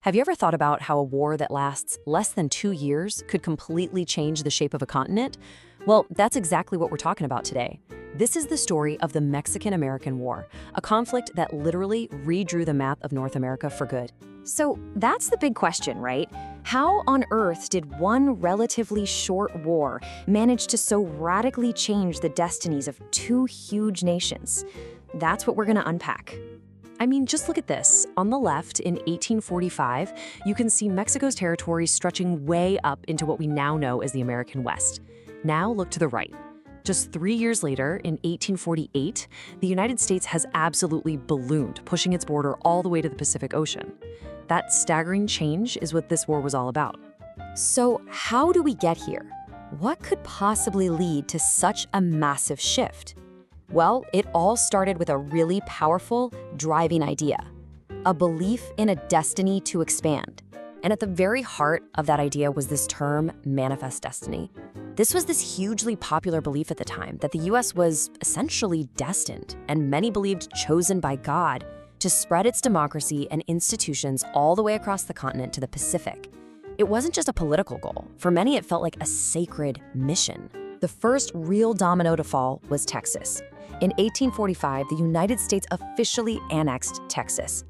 Have you ever thought about how a war that lasts less than 2 years could completely change the shape of a continent? Well, that's exactly what we're talking about today. This is the story of the Mexican-American War, a conflict that literally redrew the map of North America for good. So that's the big question, right? How on earth did one relatively short war manage to so radically change the destinies of two huge nations? That's what we're going to unpack. I mean, just look at this. On the left, in 1845, you can see Mexico's territory stretching way up into what we now know as the American West. Now look to the right. Just 3 years later, in 1848, the United States has absolutely ballooned, pushing its border all the way to the Pacific Ocean. That staggering change is what this war was all about. So how do we get here? What could possibly lead to such a massive shift? Well, it all started with a really powerful, driving idea, a belief in a destiny to expand. And at the very heart of that idea was this term, manifest destiny. This was this hugely popular belief at the time that the US was essentially destined, and many believed chosen by God, to spread its democracy and institutions all the way across the continent to the Pacific. It wasn't just a political goal. For many, it felt like a sacred mission. The first real domino to fall was Texas. In 1845, the United States officially annexed Texas.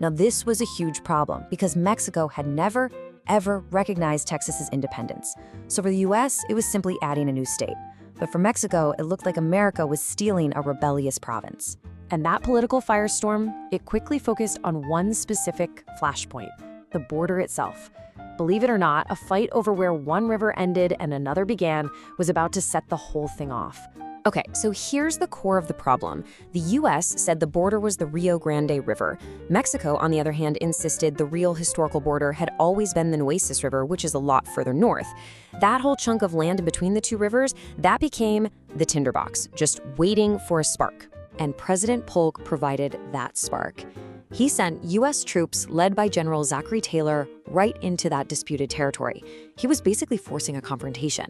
Now, this was a huge problem because Mexico had never, ever recognized Texas's independence. So for the US, it was simply adding a new state. But for Mexico, it looked like America was stealing a rebellious province. And that political firestorm, it quickly focused on one specific flashpoint, the border itself. Believe it or not, a fight over where one river ended and another began was about to set the whole thing off. Okay, so here's the core of the problem. The US said the border was the Rio Grande River. Mexico, on the other hand, insisted the real historical border had always been the Nueces River, which is a lot further north. That whole chunk of land in between the two rivers, that became the tinderbox, just waiting for a spark. And President Polk provided that spark. He sent US troops led by General Zachary Taylor right into that disputed territory. He was basically forcing a confrontation.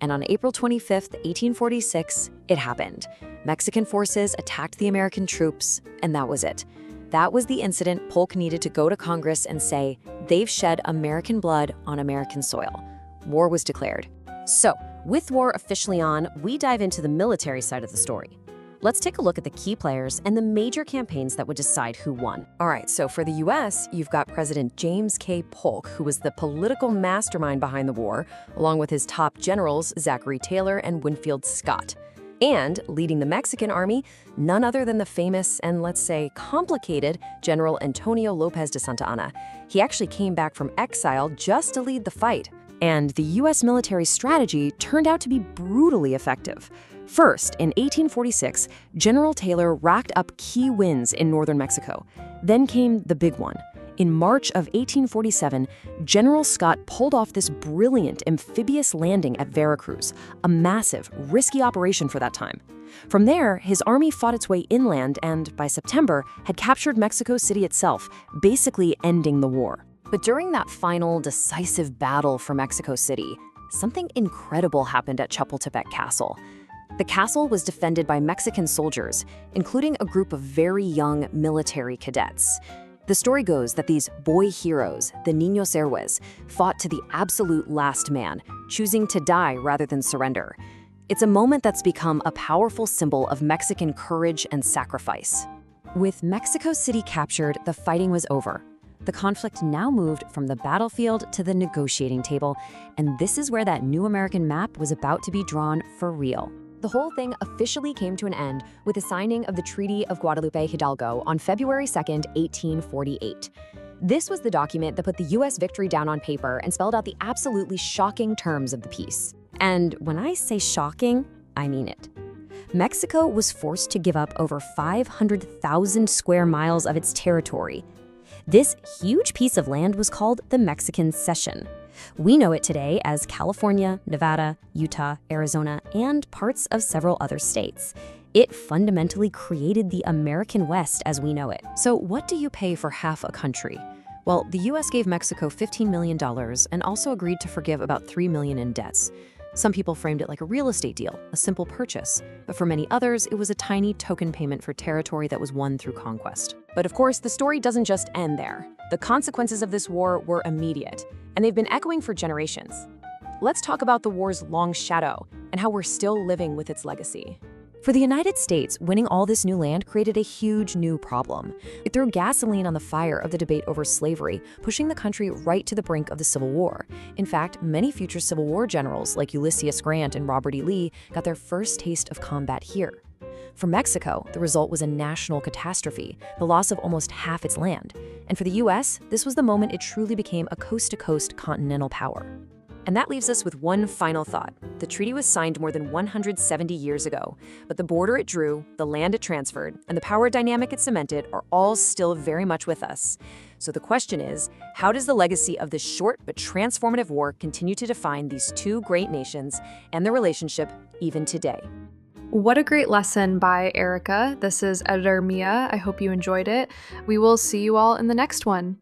And on April 25th, 1846, it happened. Mexican forces attacked the American troops, and that was it. That was the incident Polk needed to go to Congress and say, they've shed American blood on American soil. War was declared. So, with war officially on, we dive into the military side of the story. Let's take a look at the key players and the major campaigns that would decide who won. All right, so for the US, you've got President James K. Polk, who was the political mastermind behind the war, along with his top generals, Zachary Taylor and Winfield Scott. And leading the Mexican army, none other than the famous and, let's say, complicated General Antonio Lopez de Santa Anna. He actually came back from exile just to lead the fight. And the US military strategy turned out to be brutally effective. First, in 1846, General Taylor racked up key wins in northern Mexico. Then came the big one. In March of 1847, General Scott pulled off this brilliant amphibious landing at Veracruz, a massive, risky operation for that time. From there, his army fought its way inland and, by September, had captured Mexico City itself, basically ending the war. But during that final, decisive battle for Mexico City, something incredible happened at Chapultepec Castle. The castle was defended by Mexican soldiers, including a group of very young military cadets. The story goes that these boy heroes, the Niños Héroes, fought to the absolute last man, choosing to die rather than surrender. It's a moment that's become a powerful symbol of Mexican courage and sacrifice. With Mexico City captured, the fighting was over. The conflict now moved from the battlefield to the negotiating table, and this is where that new American map was about to be drawn for real. The whole thing officially came to an end with the signing of the Treaty of Guadalupe Hidalgo on February 2nd, 1848. This was the document that put the US victory down on paper and spelled out the absolutely shocking terms of the peace. And when I say shocking, I mean it. Mexico was forced to give up over 500,000 square miles of its territory. This huge piece of land was called the Mexican Cession. We know it today as California, Nevada, Utah, Arizona, and parts of several other states. It fundamentally created the American West as we know it. So what do you pay for half a country? Well, the US gave Mexico $15 million and also agreed to forgive about $3 million in debts. Some people framed it like a real estate deal, a simple purchase. But for many others, it was a tiny token payment for territory that was won through conquest. But of course, the story doesn't just end there. The consequences of this war were immediate, and they've been echoing for generations. Let's talk about the war's long shadow and how we're still living with its legacy. For the United States, winning all this new land created a huge new problem. It threw gasoline on the fire of the debate over slavery, pushing the country right to the brink of the Civil War. In fact, many future Civil War generals like Ulysses Grant and Robert E. Lee got their first taste of combat here. For Mexico, the result was a national catastrophe, the loss of almost half its land. And for the US, this was the moment it truly became a coast-to-coast continental power. And that leaves us with one final thought. The treaty was signed more than 170 years ago, but the border it drew, the land it transferred, and the power dynamic it cemented are all still very much with us. So the question is, how does the legacy of this short but transformative war continue to define these two great nations and their relationship even today? What a great lesson by Erica. This is editor Mia. I hope you enjoyed it. We will see you all in the next one.